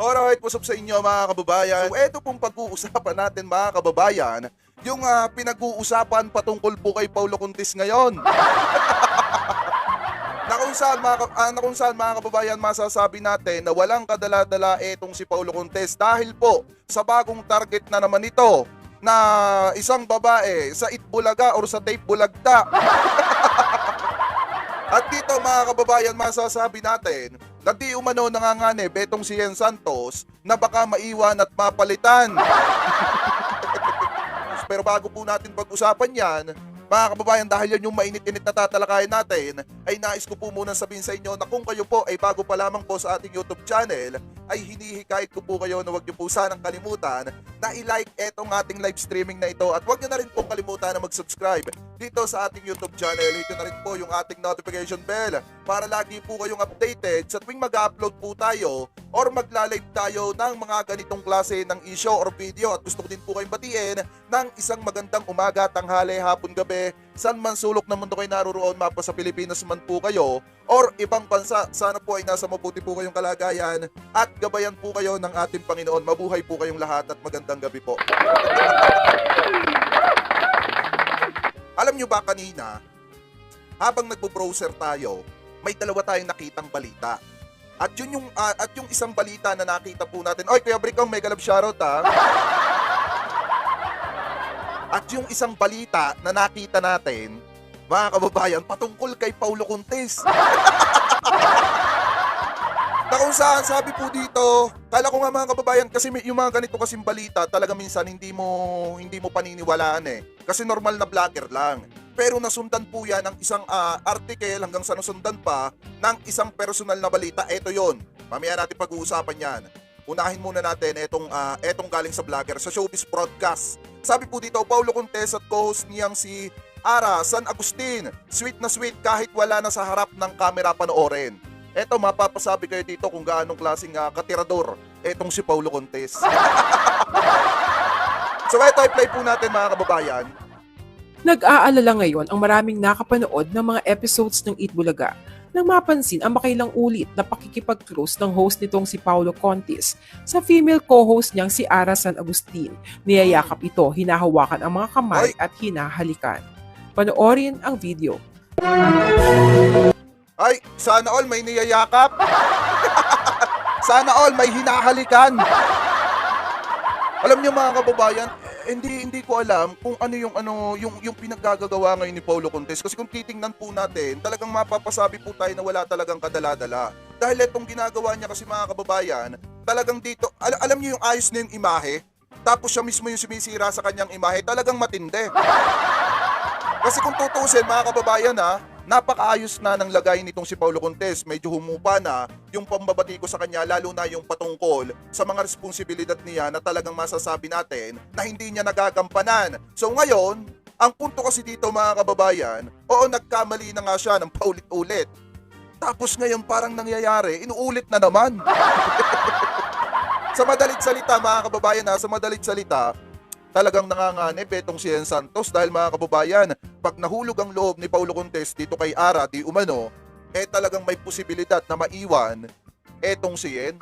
Alright, what's up sa inyo mga kababayan? So, eto pong pag-uusapan natin mga kababayan, yung pinag-uusapan patungkol po kay Paulo Contis ngayon. Na kung saan mga kababayan masasabi natin na walang kadala-dala etong si Paulo Contis dahil po sa bagong target na naman ito na isang babae sa Itbulaga or sa Tape Bulagta. At dito mga kababayan masasabi natin na di umano nanganganib etong si Yen Santos na baka maiwan at mapalitan. Pero bago po natin pag-usapan yan, mga kababayan, dahil yan yung mainit-init na tatalakayan natin, ay nais ko po muna sabihin sa inyo na kung kayo po ay bago pa lamang po sa ating YouTube channel, ay hinihikayat ko po kayo na huwag niyo po sanang kalimutan na i-like etong ating live streaming na ito at huwag niyo na rin po kalimutan na mag-subscribe dito sa ating YouTube channel. Hito na rin po yung ating notification bell para lagi po kayong updated sa tuwing mag-upload po tayo or magla-live tayo ng mga ganitong klase ng issue or video. At gusto ko din po kayong batiin ng isang magandang umaga, tanghali, hapon, gabi, saan man sulok ng mundo kayo naroon, mapa sa Pilipinas man po kayo or ibang bansa. Sana po ay nasa mabuti po kayong kalagayan at gabayan po kayo ng ating Panginoon. Mabuhay po kayong lahat at magandang gabi po. Alam nyo ba kanina, habang nagbo-browser tayo, may dalawa tayong nakitang balita. At yung isang balita na nakita po natin, oy Kuya Bricong, mega love shoutout ha. At yung isang balita na nakita natin, mga kababayan, patungkol kay Paulo Contis. Na kung saan sabi po dito, kala ko nga mga kababayan, kasi yung mga ganito kasing balita, talaga minsan hindi mo paniniwalaan eh. Kasi normal na vlogger lang. Pero nasundan po yan ng isang article hanggang sa nasundan pa ng isang personal na balita. Ito yon. Mamaya natin pag-uusapan yan. Unahin muna natin etong galing sa vlogger, sa Showbiz Broadcast. Sabi po dito, Paulo Contis at co-host niyang si Ara San Agustin. Sweet na sweet kahit wala na sa harap ng kamera panoorin. Eto, mapapasabi kayo dito kung gaanong klaseng katirador etong si Paulo Contis. So ito, i-play po natin mga kababayan. Nag-aalala ngayon ang maraming nakapanood ng mga episodes ng Itbulaga nang mapansin ang makailang ulit na pakikipag-close ng host nitong si Paulo Contis sa female co-host niyang si Ara San Agustin. Niyayakap ito, hinahawakan ang mga kamay at hinahalikan. Panoorin ang video. Ay, sana all may niyayakap. Sana all may hinahalikan. Alam niyo mga kababayan, hindi ko alam kung ano yung pinaggagawa ngayon ni Paulo Contis. Kasi kung titingnan po natin, talagang mapapasabi po tayo na wala talagang kadala-dala. Dahil itong ginagawa niya kasi mga kababayan, talagang dito, alam niyo yung ayos na yung imahe, tapos siya mismo yung sumisira sa kanyang imahe, talagang matindi. Kasi kung tutusin mga kababayan napakaayos na ng lagay nitong si Paulo Contis. Medyo humupa na yung pambabati ko sa kanya, lalo na yung patungkol sa mga responsibilidad niya na talagang masasabi natin na hindi niya nagagampanan. So ngayon, ang punto kasi dito mga kababayan, oo, nagkamali na nga siya ng paulit-ulit. Tapos ngayon parang nangyayari, inuulit na naman. Sa madalit salita mga kababayan sa madalit salita, talagang nanganganib etong si Yen Santos dahil mga kababayan, pag nahulog ang loob ni Paulo Contis dito kay Ara, di umano, talagang may posibilidad na maiwan etong si Yen.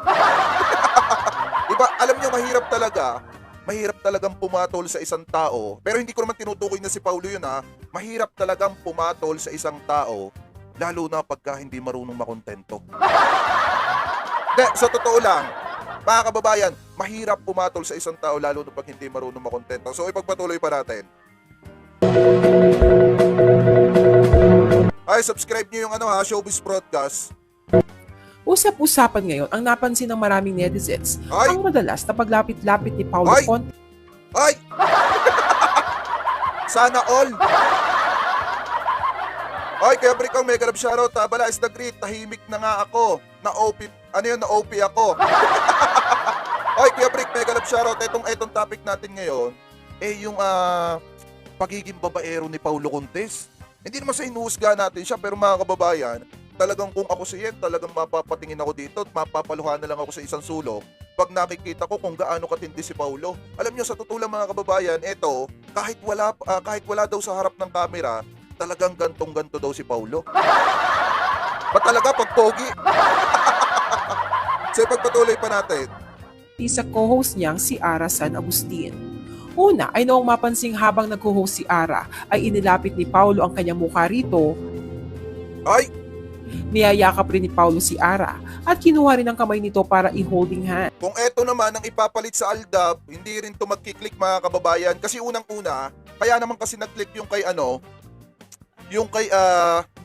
Diba, alam niyo mahirap talagang pumatol sa isang tao, pero hindi ko naman tinutukoy na si Paulo yun mahirap talagang pumatol sa isang tao, lalo na pagka hindi marunong makontento. Sa totoo lang, mga kababayan, mahirap pumatol sa isang tao lalo na pag hindi marunong makontento. So ipagpatuloy pa natin. Ay, subscribe niyo yung Showbiz Broadcast. Usap-usapan ngayon ang napansin ng maraming netizens ang madalas na paglapit-lapit ni Paulo Contis. Ay! Sana all! Ay, kaya Bricong, mega love shoutout Bala is the great, tahimik na nga ako. Na-OP ako. Oy, Kuya Brick, mega love shoutout. Etong topic natin ngayon, yung pagiging babaero ni Paulo Contis. Hindi naman sa inuhusga natin siya, pero mga kababayan, talagang kung ako si Yen, talagang mapapatingin ako dito at mapapaluhan na lang ako sa isang sulok pag nakikita ko kung gaano katindi si Paulo. Alam niyo, sa totoo lang mga kababayan, kahit wala daw sa harap ng camera, talagang gantong-ganto daw si Paulo. Ba talaga pag pogi? So pagpatuloy pa natin. sa co-host niyang si Ara San Agustin. Una ay noong mapansing habang nag-host si Ara ay inilapit ni Paulo ang kanyang mukha rito. Ay, Niyayakap rin ni Paulo si Ara at kinuha rin ang kamay nito para i-holding hand. kung eto naman ang ipapalit sa Aldab, hindi rin to magkiklik mga kababayan. Kasi unang-una, kaya naman kasi nag-click yung kay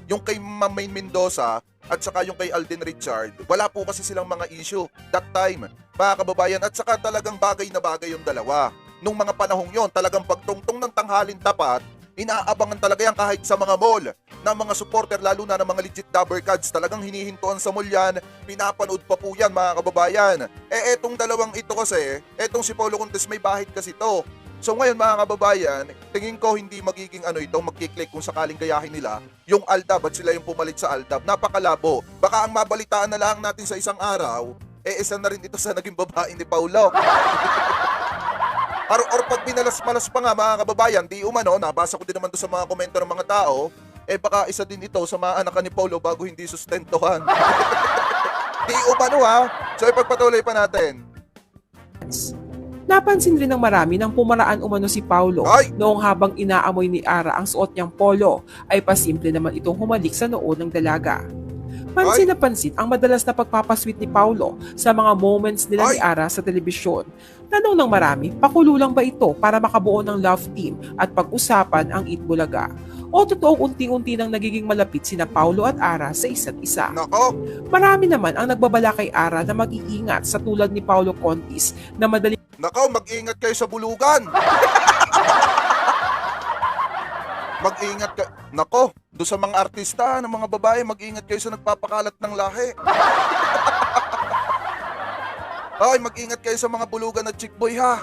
yung kay Ma'am Main Mendoza at saka yung kay Alden Richard. Wala po kasi silang mga issue that time, mga kababayan. At saka talagang bagay na bagay yung dalawa. Nung mga panahong yon, talagang pagtungtong ng tanghalin tapat, inaabangan talaga yan kahit sa mga mall ng mga supporter, lalo na ng mga legit Dabber Cats. Talagang hinihintuan sa mall yan, pinapanood pa po yan mga kababayan. Etong dalawang ito kasi, etong si Paulo Contes may bahid kasi to. So ngayon mga kababayan, tingin ko hindi magiging magkiklik kung sakaling gayahin nila yung Aldab at sila yung pumalit sa Aldab. Napakalabo. Baka ang mabalitaan na lang natin sa isang araw, isa na rin ito sa naging babae ni Paulo. Or pag binalas-malas pa nga mga kababayan, di umano, nabasa ko din naman doon sa mga komento ng mga tao, baka isa din ito sa mga anak ni Paulo bago hindi sustentuhan. Di umano ha. So ipagpatuloy pa natin. Napansin rin ng marami nang pumaraan umano si Paulo Ay! noong habang inaamoy ni Ara ang suot niyang polo ay pasimple naman itong humalik sa noo ng dalaga. Pansin na pansin ang madalas na pagpapasweet ni Paulo sa mga moments nila ni Ara sa telebisyon. Tanong ng marami, pakulo lang ba ito para makabuo ng love team at pag-usapan ang Eat Bulaga? O totoong unti-unti nang nagiging malapit sina Paulo at Ara sa isa't isa? Nako, Marami naman ang nagbabala kay Ara na mag-iingat sa tulad ni Paulo Contis na madali mag-ingat kayo sa bulugan. Mag-ingat ka. Nako, doon sa mga artista, ng mga babae, mag-ingat kayo sa nagpapakalat ng lahi. Ay, mag-ingat kayo sa mga bulugan at chick boy ha.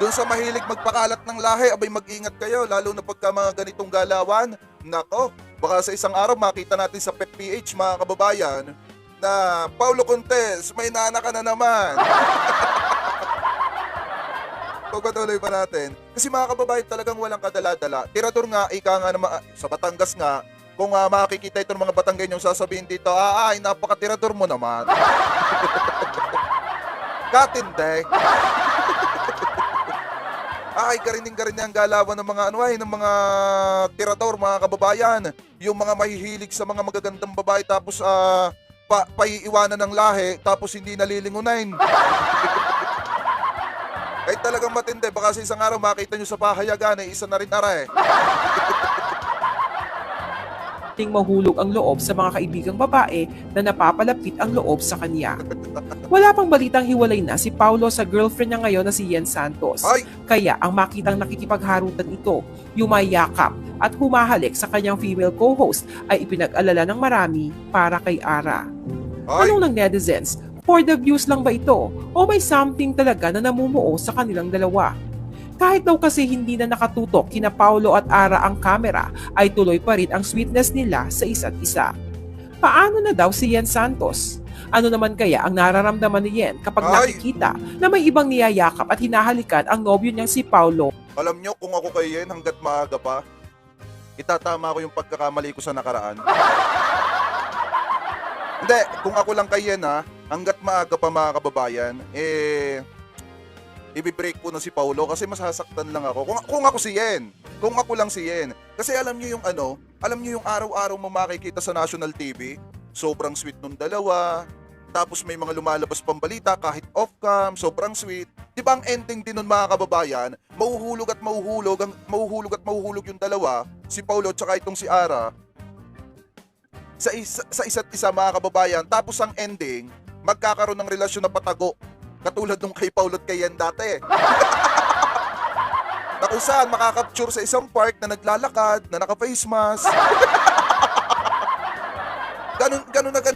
Doon sa mahilig magpakalat ng lahi, abay mag-ingat kayo, lalo na pagka mga ganitong galawan. Nako, baka sa isang araw makita natin sa PEP-PH mga kababayan na Paulo Contes, may nana ka na naman. Pagpatuloy pa natin. Kasi mga kababayan talagang walang kadala-dala. Tirador nga, ika nga naman, sa Batangas nga, kung makikita ito ng mga Batanggenyong sasabihin dito, ay napakatirador mo naman. Katinde. Ay, karining-karining ang galawan ng mga ng mga tirador, mga kababayan. Yung mga mahihilig sa mga magagandang babae tapos paiiwanan ng lahi tapos hindi nalilingunain. Ay talagang matindi, baka sa isang araw makita nyo sa pahayagan isa na rin aray. mahulog ang loob sa mga kaibigang babae na napapalapit ang loob sa kanya. Wala pang balitang hiwalay na si Paulo sa girlfriend niya ngayon na si Yen Santos. Ay! Kaya ang makitang nakikipagharutan ito, yumayakap at humahalik sa kanyang female co-host ay ipinag-alala ng marami para kay Ara. Ay! Tanong ng netizens, for the views lang ba ito o may something talaga na namumuo sa kanilang dalawa? Kahit daw kasi hindi na nakatutok kina Paulo at Ara ang kamera, ay tuloy pa rin ang sweetness nila sa isa't isa. Paano na daw si Yen Santos? Ano naman kaya ang nararamdaman ni Yen kapag nakikita na may ibang niyayakap at hinahalikan ang nobyo niyang si Paulo? Alam nyo, kung ako kay Yen hanggat maaga pa, itatama ko yung pagkakamali ko sa nakaraan. Hindi, kung ako lang kay Yen hanggat maaga pa mga kababayan, i-break ko na si Paulo kasi masasaktan lang ako. Kung ako si Yen, kung ako lang si Yen. Kasi alam niyo yung araw-araw mo makikita sa national TV, sobrang sweet nung dalawa, tapos may mga lumalabas pang balita kahit off-cam, sobrang sweet. Di ba ang ending din nun mga kababayan, mahuhulog at mahuhulog yung dalawa, si Paulo at saka itong si Ara, sa isa't isa mga kababayan, tapos ang ending, magkakaroon ng relasyon na patago. Katulad nung kay Paulo at kay Yen dati. Na kung saan makakapture sa isang park na naglalakad, na naka-face mask. Ganun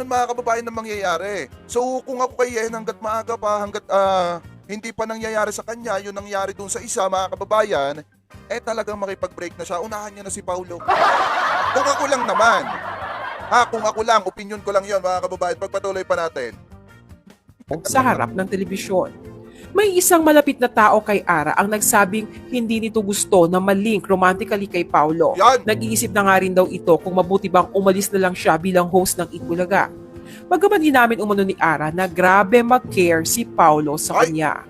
mga kababayan na mangyayari. So kung ako kay Yen hanggat maaga pa, hanggat hindi pa nangyayari sa kanya, yun nangyari dun sa isa mga kababayan, talagang makipag-break na siya. Unahan niya na si Paulo. Kung ako lang naman. Kung ako lang, opinion ko lang yon mga kababayan. Pagpatuloy pa natin. Sa harap ng telebisyon. May isang malapit na tao kay Ara ang nagsabing hindi nito gusto na malink romantically kay Paulo. Yan! Nag-iisip na nga rin daw ito kung mabuti bang umalis na lang siya bilang host ng Eat Bulaga. Bagaman inamin umano ni Ara na grabe mag-care si Paulo sa Ay! kanya.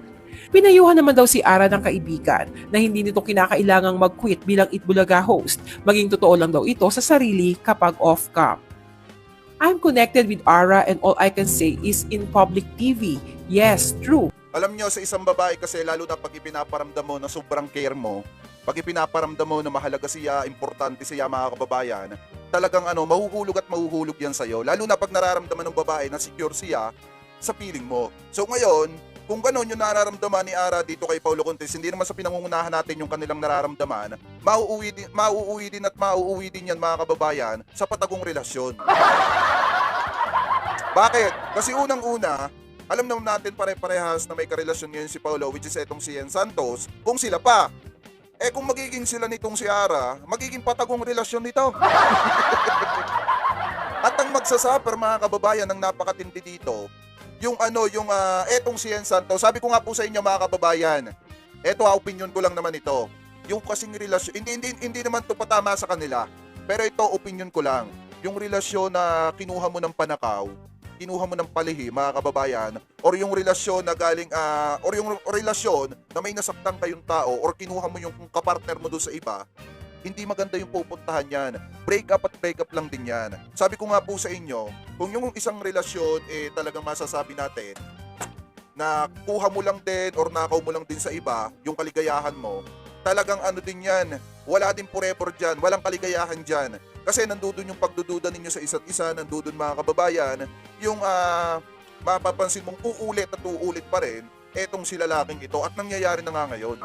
Pinayuhan naman daw si Ara ng kaibigan na hindi nito kinakailangang mag-quit bilang Itbulaga host, maging totoo lang daw ito sa sarili kapag off-cam. I'm connected with Ara and all I can say is in public TV. Yes, true. Alam nyo, sa isang babae kasi, lalo na pag ipinaparamdam mo na sobrang care mo, pag ipinaparamdam mo na mahalaga siya, importante siya, mga kababayan, talagang mahuhulog at mahuhulog yan sa'yo. Lalo na pag nararamdaman ng babae na secure siya sa feeling mo. So ngayon, kung gano'n yung nararamdaman ni Ara dito kay Paulo Contis, hindi naman sa pinangungunahan natin yung kanilang nararamdaman, mauuwi din yan, mga kababayan, sa patagong relasyon. Bakit? Kasi unang-una, alam naman natin pare-parehas na may karelasyon ngayon si Paulo, which is etong si Ian Santos, kung sila pa. Kung magiging sila nitong si Ara, magiging patagong relasyon nito. At ang magsasuffer, mga kababayan, ng napakatindi dito, yung etong si Ian Santos, sabi ko nga po sa inyo, mga kababayan, opinion ko lang naman ito. Yung kasing relasyon, hindi naman to patama sa kanila, pero ito, opinion ko lang. Yung relasyon na kinuha mo ng panakaw, kinuha mo ng palihim, mga kababayan, or yung relasyon na galing, or yung relasyon na may nasaktan kayong tao, or kinuha mo yung kapartner mo doon sa iba, hindi maganda yung pupuntahan yan. Break up at break up lang din yan. Sabi ko nga po sa inyo, kung yung isang relasyon, talagang masasabi natin, na kuha mo lang din, or nakaw mo lang din sa iba, yung kaligayahan mo, talagang din yan, wala din forever dyan, walang kaligayahan dyan. Kasi nandudun yung pagdududa ninyo sa isa't isa, nandudun, mga kababayan, yung mapapansin mong uulit at uulit pa rin etong si lalaking ito, at nangyayari na nga ngayon.